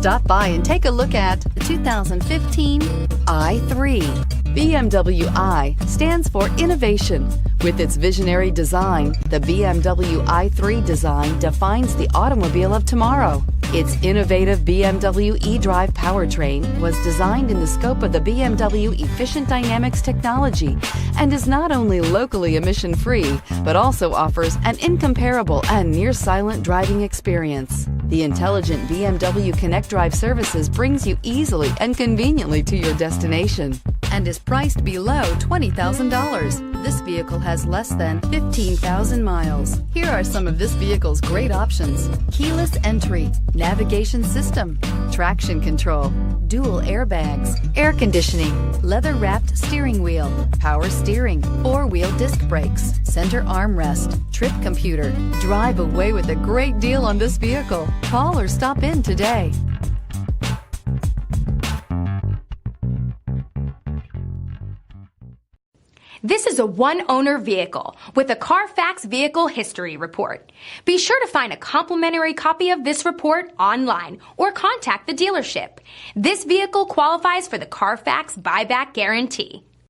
Stop by and take a look at the 2015 i3. BMW i stands for innovation. With its visionary design, the BMW i3 design defines the automobile of tomorrow. Its innovative BMW eDrive powertrain was designed in the scope of the BMW Efficient Dynamics technology and is not only locally emission-free, but also offers an incomparable and near-silent driving experience. The intelligent BMW Connect Drive services brings you easily and conveniently to your destination and is priced below $20,000. This vehicle has less than 15,000 miles. Here are some of this vehicle's great options: keyless entry, navigation system, traction control, dual airbags, air conditioning, leather-wrapped steering wheel, power steering, four-wheel disc brakes, center armrest, trip computer. Drive away with a great deal on this vehicle. Call or stop in today. This is a one-owner vehicle with a Carfax Vehicle History Report. Be sure to find a complimentary copy of this report online or contact the dealership. This vehicle qualifies for the Carfax Buyback Guarantee.